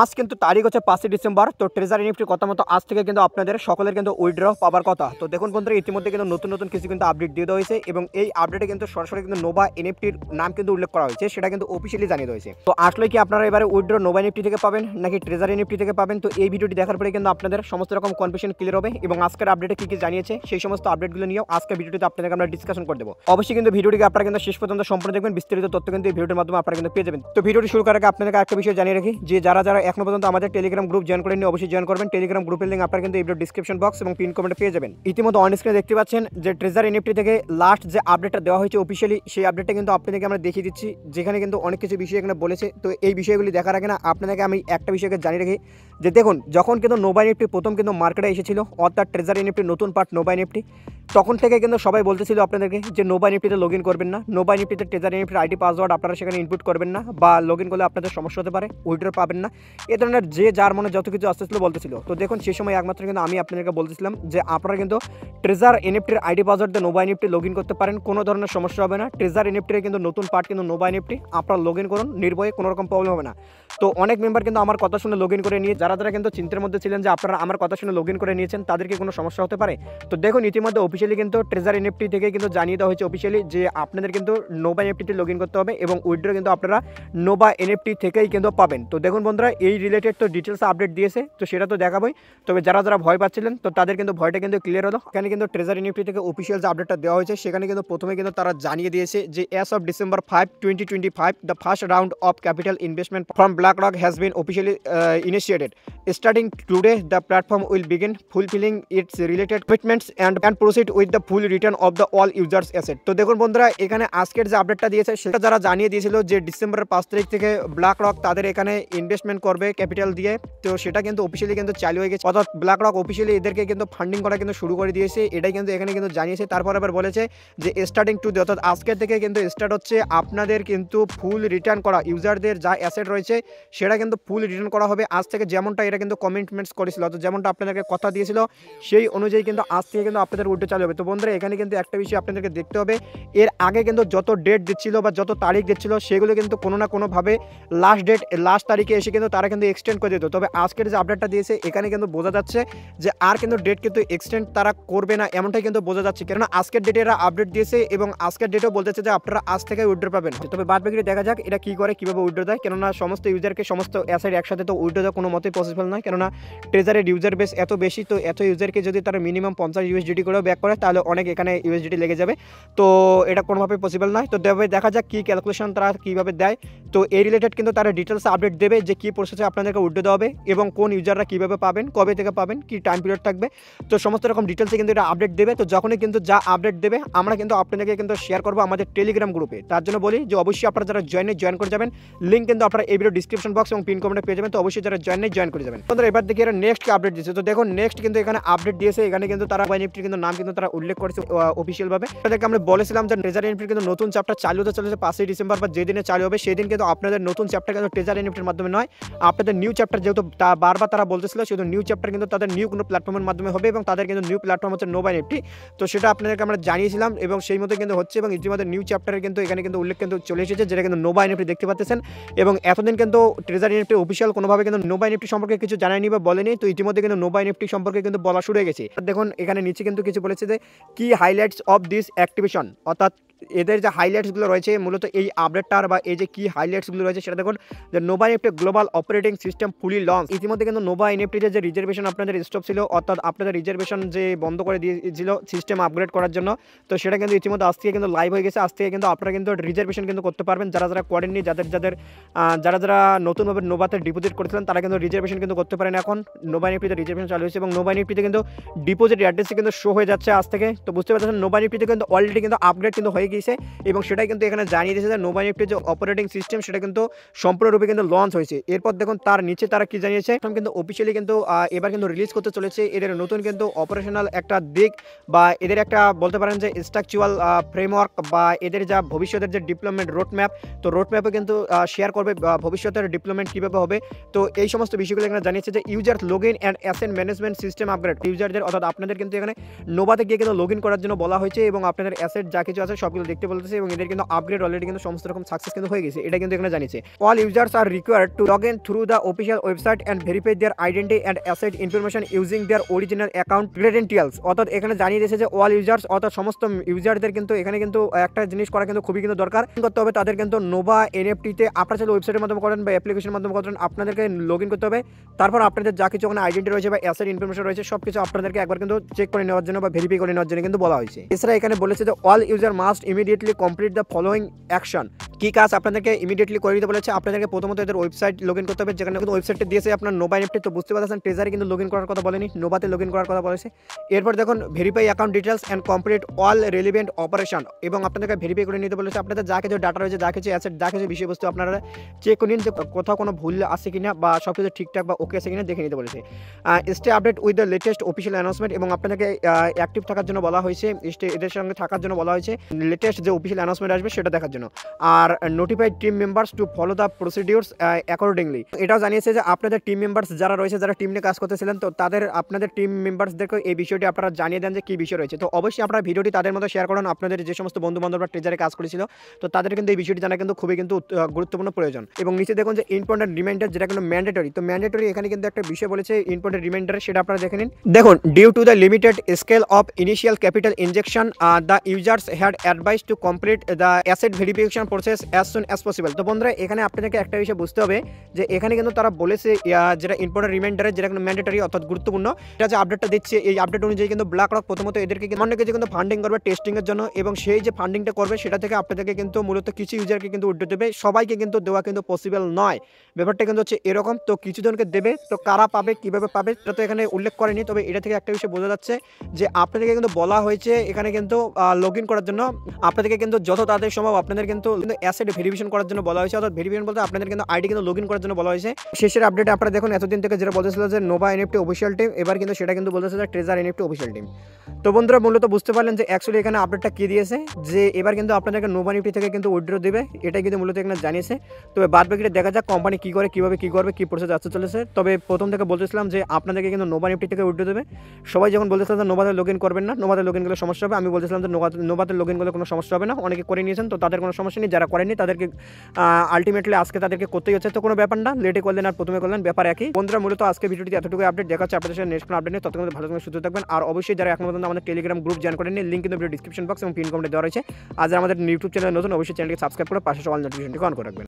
আজ কিন্তু তারিখ হচ্ছে 5 ডিসেম্বর। তো ট্রেজার এনএফটির কথা মতো আজ থেকে কিন্তু আপনাদের সকলের কিন্তু উইথড্র পাবার কথা। তো দেখুন বন্ধুরা, ইতিমধ্যে কিন্তু নতুন কিছু কিন্তু আপডেট দিয়ে দেওয়া হয়েছে এবং এই আপডেটে কিন্তু সরাসরি কিন্তু নোভা এনএফটির নাম কিন্তু উল্লেখ করা হয়েছে, সেটা কিন্তু অফিসিয়ালি জানিয়ে দেওয়া হয়েছে। তো আসলে কি আপনারা এবারে উইথড্র নোভা এনএফটি থেকে পাবেন নাকি ট্রেজার এনএফটি থেকে পাবেন? তো এই ভিডিওটি দেখার পরে কিন্তু আপনাদের সমস্ত রকম কনফিউশন ক্লিয়ার হবে এবং আজকের আপডেটে কি জানিয়েছে সেই সমস্ত আপডেটগুলো নিয়েও আজকের ভিডিওতে আপনাদেরকে আমরা ডিসকাশন করে দেবো। অবশ্যই কিন্তু ভিডিওটিকে আপনারা কিন্তু শেষ পর্যন্ত সম্পূর্ণ দেখবেন, বিস্তারিত তথ্য কিন্তু এই ভিডিওর মাধ্যমে আপনারা কিন্তু পেয়ে যাবেন। তো ভিডিওটি শুরু করার আগে আপনাদেরকে একটা বিষয় জানিয়ে রাখি যে যারা এখনো পর্যন্ত আমাদের টেলিগ্রাম গ্রুপ জয়েন করেননি অবশ্যই জয়েন করবেন। টেলিগ্রাম গ্রুপের লিঙ্ক আপনারা কিন্তু এই ভিডিও ডিসক্রিপশন বক্স এবং পিন কমেন্টে পেয়ে যাবেন। ইতিমধ্যে অন স্ক্রিনে দেখতে পাচ্ছেন যে ট্রেজার এনএফটি থেকে লাস্ট যে আপডেটটা দেওয়া হয়েছে অফিসিয়ালি, সেই আপডেটটা কিন্তু আপনাদেরকে আমরা দেখিয়ে দিচ্ছি, যেখানে কিন্তু অনেক কিছু বিষয় এখানে বলেছে। তো এই বিষয়গুলি দেখার আগে না আপনাদেরকে আমি একটা বিষয়কে জানিয়ে রাখি যে দেখুন, যখন কিন্তু নোভা এনএফটি প্রথম কিন্তু মার্কেটে এসেছিল, অর্থাৎ ট্রেজার এনএফটির নতুন পার্ট নোভা এনএফটি, তখন থেকে কিন্তু সবাই বলতেছিল আপনাদেরকে যে নোভা এনএফটিতে লগ ইন করবেন না, নোভা এনএফটিতে ট্রেজার এনএফটির আইডি পাসওয়ার্ড আপনারা সেখানে ইনপুট করবেন না, বা লগ ইন করলে আপনাদের সমস্যা হতে পারে, উইথড্র পাবেন না, এ ধরনের যে যার মনে যত কিছু আসতেছিল বলতেছিল। তো দেখুন, সেই সময় একমাত্র কিন্তু আমি আপনাদেরকে বলতেছিলাম যে আপনারা কিন্তু ট্রেজার এনএফটির আইডি পাসওয়ার্ড দিয়ে নোভা এনএফটি লগ ইন করতে পারেন, কোনো ধরনের সমস্যা হবে না। ট্রেজার এনএফটির কিন্তু নতুন পার্ট কিন্তু নোভা এনএফটি, আপনারা লগ ইন করুন নির্ভয়ে, কোনো রকম প্রবলেম হবে না। তো অনেক মেম্বার কিন্তু আমার কথা শুনে লগ ইন করে নিয়ে, যারা কিন্তু চিন্তার মধ্যে ছিলেন যে আপনারা আমার কথা শুনে লগ ইন করে নিয়েছেন, তাদেরকে কোনো সমস্যা হতে পারে। তো দেখুন, ইতিমধ্যে অফিসিয়ালি কিন্তু ট্রেজার এনএফটি থেকে কিন্তু জানিয়ে দেওয়া হয়েছে অফিসিয়ালি যে আপনাদের কিন্তু নোভা এনএফটিতে লগ ইন করতে হবে এবং উইথড্র কিন্তু আপনারা নোভা এনএফটি থেকেই কিন্তু পাবেন। তো দেখুন বন্ধুরা, এই রিলেটেড তো ডিটেলস আপডেট দিয়েছে, তো সেটা তো দেখাবোই। তবে যারা ভয় পাচ্ছিলেন তো তাদের কিন্তু ভয়টা কিন্তু ক্লিয়ার হলো। এখানে কিন্তু ট্রেজার এনএফটি থেকে অফিসিয়াল যে আপডেটটা দেওয়া হয়েছে, সেখানে কিন্তু প্রথমে কিন্তু তারা জানিয়ে দিয়েছে যে as of December 5, 2025 the first round of capital investment from BlackRock has been officially initiated. Starting today, the platform will begin fulfilling its related commitments and proceed with the full return of the all users asset. তো দেখুন বন্ধুরা, এখানে আজকের যে আপডেটটা দিয়েছে সেটা যারা জানিয়ে দিয়েছিল যে ডিসেম্বরের 5 তারিখ থেকে BlackRock তাদের এখানে ইনভেস্টমেন্ট করবে ক্যাপিটাল দিয়ে, তো সেটা কিন্তু অফিসিয়ালি কিন্তু চালু হয়ে গেছে, অর্থাৎ BlackRock অফিসিয়ালি এদেরকে কিন্তু ফান্ডিং করা কিন্তু শুরু করে দিয়েছে। এটাই কিন্তু এখানে কিন্তু জানিয়েছে। তারপর আবার বলেছে যে স্টার্টিং টুডে, অর্থাৎ আজকের থেকে কিন্তু স্টার্ট হচ্ছে আপনাদের কিন্তু ফুল রিটার্ন করা ইউজারদের যা অ্যাসেট রয়েছে সেটা কিন্তু ফুল রিটার্ন করা হবে আজ থেকে, যেমনটা এটা কিন্তু কমিটমেন্টস করেছিল, অর্থাৎ যেমনটা আপনাদেরকে কথা দিয়েছিল সেই অনুযায়ী কিন্তু আজ থেকে কিন্তু আপনাদের উইথড্র চালু হবে। তো বন্ধুরা, এখানে কিন্তু একটা বিষয় আপনাদেরকে দেখতে হবে, এর আগে কিন্তু যত ডেট দিচ্ছিল বা যত তারিখ দিচ্ছিল সেগুলো কিন্তু কোনো না কোনোভাবে লাস্ট তারিখে এসে কিন্তু তারা কিন্তু এক্সটেন্ড করে দিত। তবে আজকের যে আপডেটটা দিয়েছে এখানে কিন্তু বোঝা যাচ্ছে যে আর কিন্তু ডেট কিন্তু এক্সটেন্ড তারা করবে না, এমনটাই কিন্তু বোঝা যাচ্ছে, কেননা আজকের ডেটে এরা আপডেট দিয়েছে এবং আজকের ডেটেও বলতেছে যে আপনারা আজ থেকে উইথড্র পাবেন। তবে বাদ বাকি দেখা যাক এটা কি করে, কিভাবে উইথড্র দেয়, কেননা সমস্ত ইউজারকে সমস্ত অ্যাসেট একসাথে তো উইথড্র দেওয়া কোনো মতেই পসিবল নয়, কেননা ট্রেজারের ইউজার বেস এত বেশি, তো এত ইউজারকে যদি তারা মিনিমাম 50 USDT করেও ব্যাক করে তাহলে অনেক এখানে USDT লেগে যাবে, তো এটা কোনোভাবে পসিবল নয়। তো দেখা যাক কি ক্যালকুলেশন তারা কীভাবে দেয়। তো এই রিলেটেড কিন্তু তারা ডিটেলস আপডেট দেবে যে কী প্রসেসে আপনাদেরকে উইথড্র দেওয়া হবে এবং কোন ইউজাররা কীভাবে পাবেন, কবে থেকে পাবেন, কি টাইম পিরিয়ড থাকবে, তো সমস্ত রকম ডিটেলসে কিন্তু এটা আপডেট দেবে। তো যখনই কিন্তু যা আপডেট দেবে আমরা কিন্তু আপনাদেরকে কিন্তু শেয়ার করবো আমাদের টেলিগ্রাম গ্রুপে। তার জন্য বলি যে অবশ্যই আপনারা যারা জয়েন করে যাবেন, লিঙ্ক কিন্তু আপনারা এই ভিডিও ডিসক্রিপশন বক্স এবং পিন কমেন্টে পেয়ে যাবেন। তো অবশ্যই যারা জয়েন করে যাবেন। বন্ধুরা, এবার দেখি এরা নেক্সট আপডেট দিয়েছে। তো দেখুন, নেক্সট কিন্তু এখানে আপডেট দিয়েছে, এখানে কিন্তু তারা এনএফটির কিন্তু নাম কিন্তু তারা উল্লেখ করেছে অফিসিয়াল ভাবে। তাদেরকে আমরা বলেছিলাম যে ট্রেজার এনএফটির কিন্তু নতুন চ্যাপ্টার চালু হতে চলেছে 5 ডিসেম্বর, বা যেদিনে চালু হবে সেদিন কিন্তু আপনাদের নতুন চ্যাপ্টার কিন্তু ট্রেজার এনএফটির মাধ্যমে নয়, আপনাদের নিউ চ্যাপ্টার, যেহেতু বারবার তারা বলতেছিল সেহেতু নিউ চ্যাপ্টার কিন্তু তাদের নিউ কোনো প্ল্যাটফর্মের মাধ্যমে হবে এবং তাদের কিন্তু নিউ প্ল্যাটফর্ম হচ্ছে নোভা এনএফটি। তো সেটা আপনাদেরকে আমরা জানিয়েছিলাম এবং সেই মতো কিন্তু হচ্ছে এবং ইতিমধ্যে নিউ চ্যাপ্টারের কিন্তু এখানে কিন্তু উল্লেখ কিন্তু চলে এসেছে, যেটা কিন্তু নোভা এনএফটি দেখতে পাচ্ছেন। এবং এতদিন কিন্তু ট্রেজার এনএফটি অফিসিয়াল কোনোভাবে কিন্তু নোভা এনএফটি সম্পর্কে কিছু জানায়নি বা বলেনি, তো ইতিমধ্যে কিন্তু নোভা এনএফটি সম্পর্কে কিন্তু বলা শুরু হয়ে গেছে। দেখুন, এখানে নিচে কিন্তু কিছু বলেছে যে কি হাইলাইটস অফ দিস অ্যাক্টিভেশন, অর্থাৎ এদের যে হাইলাইটসগুলো রয়েছে মূলত এই আপডেটটার বা এই যে কি হাইলাইটসগুলো রয়েছে সেটা দেখুন যে Nova NFT global operating system fully launch. ইতিমধ্যে কিন্তু নোভা এনএফটিতে যে রিজার্ভেশন আপনাদের স্টপ ছিল, অর্থাৎ আপনাদের রিজার্ভেশন যে বন্ধ করে দিয়েছিল সিস্টেম আপগ্রেড করার জন্য, তো সেটা কিন্তু ইতিমধ্যে আজ থেকে কিন্তু লাইভ হয়ে গেছে। আজ থেকে কিন্তু আপনারা কিন্তু রিজার্ভেশন কিন্তু করতে পারবেন, যারা করেননি, যারা নতুনভাবে নোভাতে ডিপোজিট করেছিলেন তারা কিন্তু রিজার্ভেশন কিন্তু করতে পারেন। এখন নোভা এনএফটিতে রিজার্ভেশন চালু হয়েছে এবং নোভা এনএফটিতে কিন্তু ডিপোজিট অ্যাড্রেসে কিন্তু শো হয়ে যাচ্ছে আজ থেকে। তো বুঝতে পারছেন নোভা এনএফটিতে কিন্তু অলরেডি কিন্তু আপগ্রেড কিন্তু হয়ে গিয়েছে এবং সেটাই কিন্তু এখানে জানিয়ে দিয়েছে যে নোভা এনএফটির যে অপারেটিং সিস্টেম সেটা কিন্তু সম্পূর্ণরূপে কিন্তু লঞ্চ হয়েছে। এরপর দেখুন তার নিচে তারা কি জানিয়েছে, কিন্তু অফিসিয়ালি কিন্তু এবার কিন্তু রিলিজ করতে চলেছে এদের নতুন কিন্তু অপারেশনাল একটা দিক বা এদের একটা বলতে পারেন যে স্ট্রাকচারাল ফ্রেমওয়ার্ক বা এদের যা ভবিষ্যতের যে ডিপ্লয়মেন্ট রোডম্যাপ, তো রোডম্যাপে কিন্তু শেয়ার করবে ভবিষ্যতের ডিপ্লয়মেন্ট কীভাবে হবে। তো এই সমস্ত বিষয়গুলো এখানে জানিয়েছে যে user log in and asset management system upgrade, ইউজারদের অর্থাৎ আপনাদের কিন্তু এখানে নোভাতে গিয়ে কিন্তু লগ ইন করার জন্য বলা হয়েছে এবং আপনাদের অ্যাসেট যা কিছু আছে সব সবগুলো দেখতে বলতেছে এবং এদের কিন্তু আপগ্রেড অলরেডি কিন্তু সমস্ত রকম সাকসেস কিন্তু হয়ে গেছে, এটা কিন্তু এখানে জানিয়েছে। All users are required to log in through the official website and verify their identi and asset information using their original account credentials. অর্থাৎ এখানে জানিয়ে দিয়েছে যে অল ইউজার্স অর্থাৎ সমস্ত ইউজারদের কিন্তু এখানে কিন্তু একটা জিনিস করা কিন্তু খুবই কিন্তু দরকার করতে হবে, তাদের কিন্তু নোভা এনএফটিতে আপনারা চাইলে ওয়েবসাইটের মাধ্যমে করেন বা অ্যাপ্লিকেশনের মাধ্যমে করেন, আপনাদেরকে লগ ইন করতে হবে। তারপর আপনাদের যা কিছু ওখানে আইডেন্টি রয়েছে বা অ্যাসেট ইনফরমেশন রয়েছে সব কিছু আপনাদেরকে একবার কিন্তু চেক করে নেওয়ার জন্য বা ভেরিফাই করে নেওয়ার জন্য কিন্তু বলা হয়েছে। এছাড়া এখানে বলেছে যে all user must immediately complete the following action. কি কাজ আপনাদেরকে ইমিডিয়েটলি করে দিতে বলেছে? আপনাদেরকে প্রথমত এদের ওয়েবসাইট লগ ইন করতে হবে, যেখানে কিন্তু ওয়েবসাইটে দিয়েছে আপনার নোভা এনএফটি, তো বুঝতে পারছেন ট্রেজারে কিন্তু লগ ইন করার কথা বলেনি, নোভাতে লগ ইন করার কথা বলেছে। এরপর দেখুন verify account details and complete all relevant operation, এবং আপনাদেরকে ভেরিফাই করে নিতে বলেছে। আপনাদের যা কিছু ডাটা রয়েছে, যা কিছু অ্যাসেট, যা কিছু বিষয়বস্তু আপনারা চেক করে নিন যে কোথাও কোনো ভুল আছে কিনা বা সব কিছু ঠিকঠাক বা ওকে আছে কিনা দেখে নিতে বলেছে। Stay update with the latest official announcement, এবং আপনাদেরকে অ্যাক্টিভ থাকার জন্য বলা হয়েছে, এদের সঙ্গে থাকার জন্য বলা হয়েছে, লেটেস্ট যে অফিসিয়াল অ্যানাউন্সমেন্ট আসবে সেটা দেখার জন্য। Are notified team members to follow the procedures accordingly, এটাও জানিয়েছে যে আপনাদের টিম মেম্বার্স যারা রয়েছে, যারা টিম নিয়ে কাজ করতেছিলেন, তো আপনাদের টিম মেম্বার্সদেরকে এই বিষয়টি আপনারা জানিয়ে দেন যে কী বিষয় রয়েছে। তো অবশ্যই আপনারা ভিডিওটি তাদের মধ্যে শেয়ার করুন, আপনাদের যে সমস্ত বন্ধু বান্ধবরা ট্রেজারে কাজ করেছিল, তো তাদের কিন্তু এই বিষয়টি জানা কিন্তু খুবই কিন্তু গুরুত্বপূর্ণ প্রয়োজন। এবং নিচে দেখুন যে ইম্পর্টেন্ট রিমাইন্ডার, যেটা কিন্তু ম্যান্ডেটরি, তো ম্যান্ডেটরি এখানে কিন্তু একটা বিষয় বলেছে ইম্পর্টেন্ট রিমাইন্ডার, সেটা আপনারা দেখে নিন। দেখুন due to the limited scale of initial capital injection the users had advice to complete the asset verification process as soon as possible. তো বন্ধুরা এখানে আপনাদেরকে একটা বিষয় বুঝতে হবে যে এখানে কিন্তু তারা বলেছে যেটা ইম্পর্টেন্ট রিমাইন্ডারে, যেটা কিন্তু ম্যান্ডেটরি অর্থাৎ গুরুত্বপূর্ণ, এটা যে আপডেটটা দিচ্ছে, এই আপডেট অনুযায়ী কিন্তু ব্ল্যাক রক প্রথমত এদেরকে অনেক কিছু কিন্তু ফান্ডিং করবে টেস্টিংয়ের জন্য, এবং সেই যে ফান্ডিংটা করবে সেটা থেকে আপনাদেরকে কিন্তু মূলত কিছু ইউজারকে কিন্তু উঠতে দেবে, সবাইকে কিন্তু দেওয়া কিন্তু পসিবল নয়। ব্যাপারটা কিন্তু হচ্ছে এরকম, তো কিছু জনকে দেবে, তো কারা পাবে কীভাবে পাবে সেটা তো এখানে উল্লেখ করেনি, তবে এটা থেকে একটা বিষয় বোঝা যাচ্ছে যে আপনাদেরকে কিন্তু বলা হয়েছে এখানে কিন্তু লগ ইন করার জন্য আপনাদেরকে কিন্তু যত তাড়াতাড়ি সম্ভব আপনাদের কিন্তু অ্যাসেট ভেরিফিকেশন করার জন্য বলা হয়েছে, অর্থাৎ ভেরিফিকেশন বলতে আপনাদের কিন্তু আইডি কিন্তু লগ ইন করার জন্য বলা হয়েছে। শেষের আপডেট আপনারা দেখুন এতদিন থেকে যেটা বলতেছিল যে নোভা এনএফটি অফিসিয়াল টিম, এবার কিন্তু সেটা কিন্তু বলতেছে যে ট্রেজার এনএফটি অফিসিয়াল টিম। তো বন্ধুরা মূলত বুঝতে পারলেন যে অ্যাকচুয়ালি এখানে আপডেটটা কী দিয়েছে, যে এবার কিন্তু আপনাদেরকে নোভা এনএফটি থেকে কিন্তু উইথড্র দেবে, এটাই কিন্তু মূলত এখানে জানিয়েছে। তবে বাদ বাকিটা দেখা যাক কোম্পানি কী করে, কীভাবে কী করবে, কী প্রসেস আসতে চলেছে। তবে প্রথম থেকে বলতেছিলাম যে আপনাদেরকে কিন্তু নোভা এনএফটি থেকে উইথড্র দেবে। সবাই যখন বলতেছিলাম যে নোভাতে লগ ইন করবেন না, নোভাতে লগ ইন করলে সমস্যা হবে, আমি বলতেছিলাম যে নোভাতে লগ ইন করলে কোনো সমস্যা হবে না, অনেকে করে নিয়েছেন, তো তাদের কোনো সমস্যা নেই। যারা করেনি তাদেরকে আলটিমেটলি আজকে তাদেরকে করতেই হচ্ছে, তো কোনো ব্যাপার না, লেটে করলেন আর প্রথমে করলেন ব্যাপার একই। বন্ধুরা মূলত আজকে ভিডিওটি এতটুকু আপডেট, দেখা হচ্ছে আপনাদের সাথে নেক্সট কোনো আপডেট নেই, ততক্ষণ ভালো থাকবেন, সুস্থ থাকবেন। আর অবশ্যই যারা এখন পর্যন্ত আমাদের টেলিগ্রাম গ্রুপ জয়েন করেননি, লিঙ্ক কিন্তু ভিডিও ডিসক্রিপশন বক্স এবং পিন কমেন্টে দেওয়া রয়েছে। আর যারা আমাদের ইউটিউব চ্যানেলে নতুন অবশ্যই চ্যানেলকে সাবস্ক্রাইব করে পাশে অল নোটিফিকেশনটি অন করে রাখবেন।